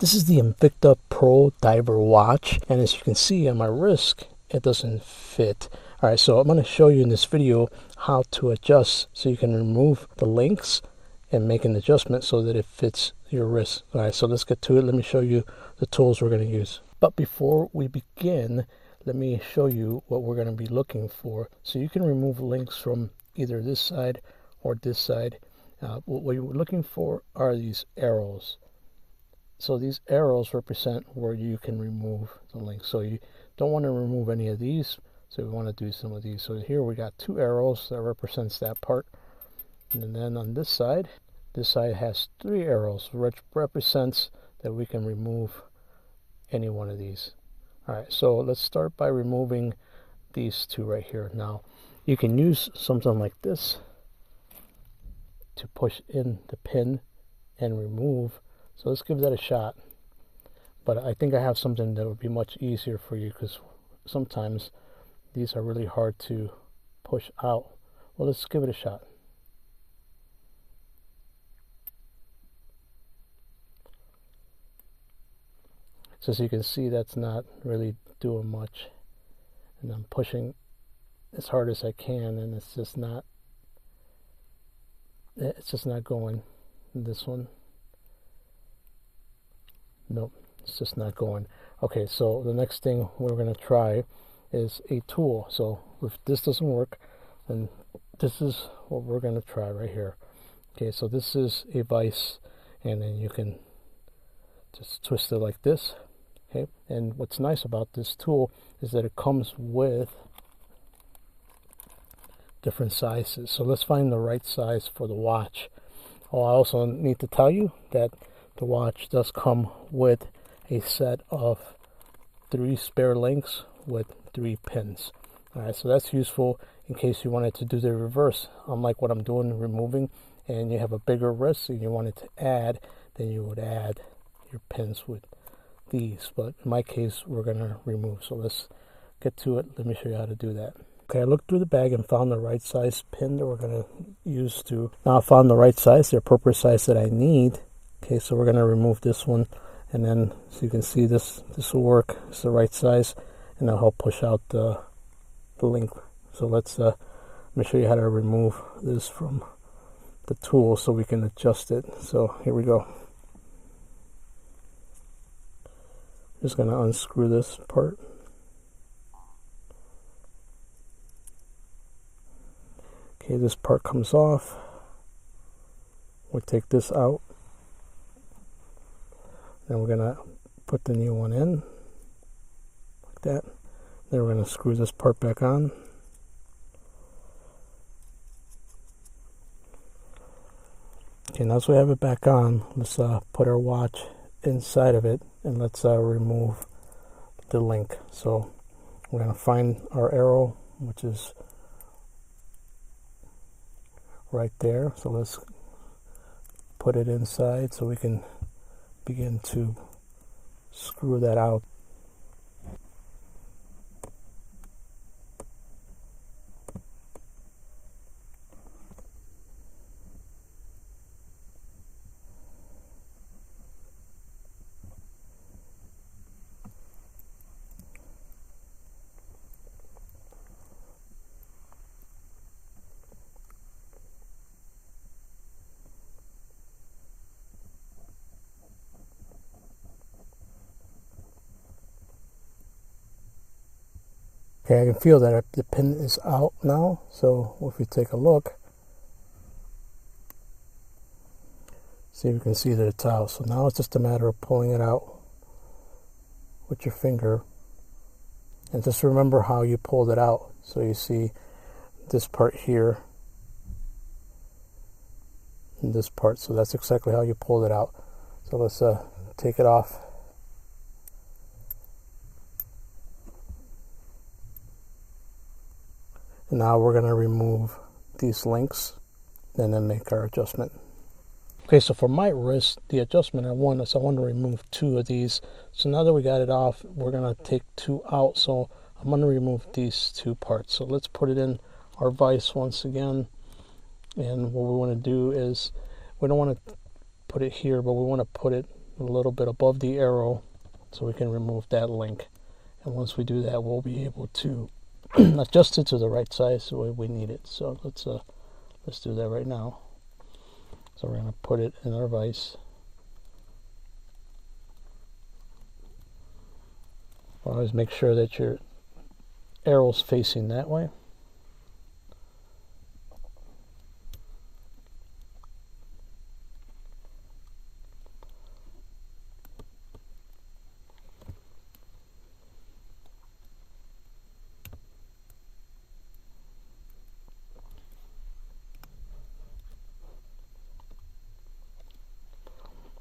This is the Invicta Pro Diver watch, and as you can see on my wrist, it doesn't fit. Alright, so I'm going to show you in this video how to adjust so you can remove the links and make an adjustment so that it fits your wrist. Alright, so let's get to it. Let me show you the tools we're going to use. But before we begin, let me show you what we're going to be looking for. So you can remove links from either this side or this side. What you're looking for are these arrows. So these arrows represent where you can remove the link. So you don't want to remove any of these. So we want to do some of these. So here we got two arrows that represents that part. And then on this side has three arrows, which represents that we can remove any one of these. All right, so let's start by removing these two right here. Now, you can use something like this to push in the pin and remove. So let's give that a shot. But I think I have something that would be much easier for you, because sometimes these are really hard to push out. Well, let's give it a shot. So as you can see, that's not really doing much. And I'm pushing as hard as I can, and it's just not going. This one. Nope, it's just not going. Okay, so the next thing we're going to try is a tool. So if this doesn't work, then this is what we're going to try right here. Okay, so this is a vise, and then you can just twist it like this. Okay, and what's nice about this tool is that it comes with different sizes. So let's find the right size for the watch. Oh, I also need to tell you that the watch does come with a set of 3 spare links with 3 pins. Alright, so that's useful in case you wanted to do the reverse, unlike what I'm doing, removing, and you have a bigger wrist and you wanted to add, then you would add your pins with these. But in my case, we're going to remove. So let's get to it. Let me show you how to do that. Okay, I looked through the bag and found the right size pin that we're going to use to. Now I found the right size, the appropriate size that I need. Okay, so we're going to remove this one, and then so you can see this will work. It's the right size, and that'll help push out the link. So let me show you how to remove this from the tool so we can adjust it. So here we go. Just going to unscrew this part. Okay, this part comes off. We'll take this out. Then we're going to put the new one in, like that. Then we're going to screw this part back on. Okay, now that we have it back on, let's put our watch inside of it, and let's remove the link. So we're going to find our arrow, which is right there. So let's put it inside so we can begin to screw that out. Okay, I can feel that the pin is out now, so if you take a look, see, you can see that it's out. So now it's just a matter of pulling it out with your finger, and just remember how you pulled it out. So you see this part here and this part, so that's exactly how you pulled it out. So let's take it off. And now we're going to remove these links and then make our adjustment. Okay, so for my wrist, the adjustment I want is I want to remove 2 of these. So now that we got it off, we're going to take 2 out. So I'm going to remove these 2 parts. So let's put it in our vise once again. And what we want to do is, we don't want to put it here, but we want to put it a little bit above the arrow so we can remove that link. And once we do that, we'll be able to adjust it to the right size the way we need it. So let's do that right now. So we're going to put it in our vise. Always make sure that your arrow's facing that way.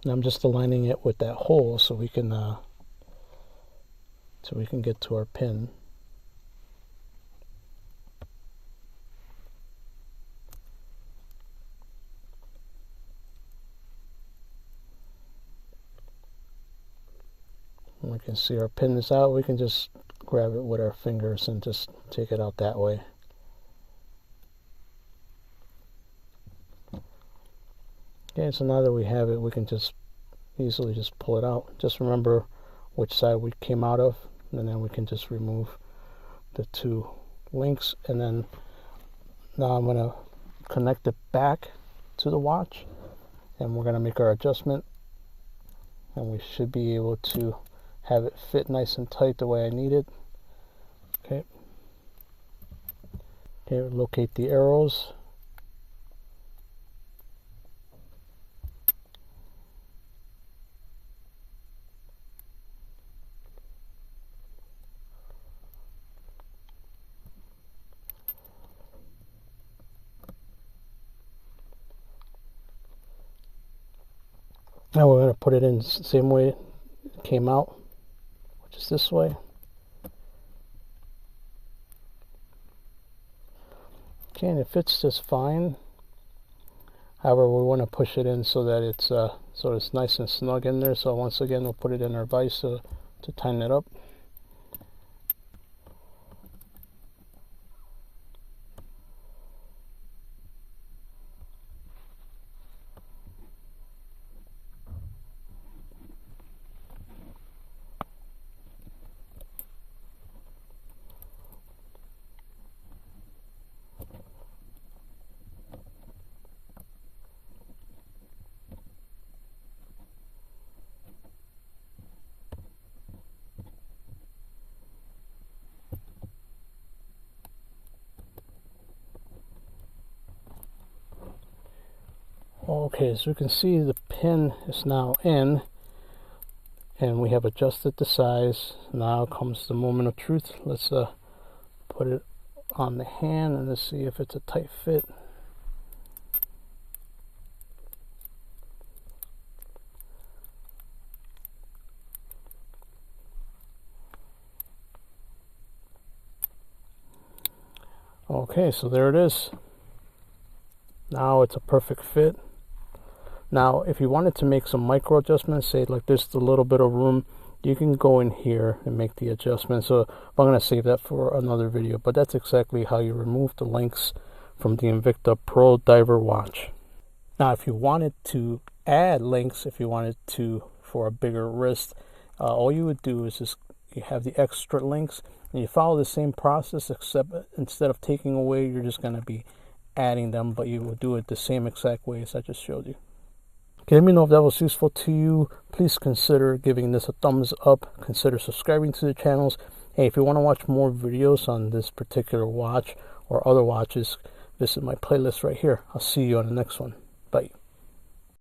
And I'm just aligning it with that hole so we can get to our pin. And we can see our pin is out. We can just grab it with our fingers and just take it out that way. Okay, so now that we have it, we can just easily just pull it out. Just remember which side we came out of, and then we can just remove the two links. And then now I'm going to connect it back to the watch, and we're going to make our adjustment, and we should be able to have it fit nice and tight the way I need it. Okay, locate the arrows. Now we're going to put it in the same way it came out, which is this way. Okay, and it fits just fine. However, we want to push it in so that it's nice and snug in there. So once again, we'll put it in our vise to tighten it up. Okay, so you can see the pin is now in, and we have adjusted the size. Now comes the moment of truth. Let's put it on the hand and let's see if it's a tight fit. Okay, so there it is. Now it's a perfect fit. Now, if you wanted to make some micro adjustments, say like there's a little bit of room, you can go in here and make the adjustments. So I'm going to save that for another video, but that's exactly how you remove the links from the Invicta Pro Diver watch. Now, if you wanted to add links, if you wanted to for a bigger wrist, all you would do is just you have the extra links and you follow the same process, except instead of taking away, you're just going to be adding them, but you will do it the same exact way as I just showed you. Okay, let me know if that was useful to you. Please consider giving this a thumbs up. Consider subscribing to the channels. Hey, if you want to watch more videos on this particular watch or other watches, visit my playlist right here. I'll see you on the next one. Bye.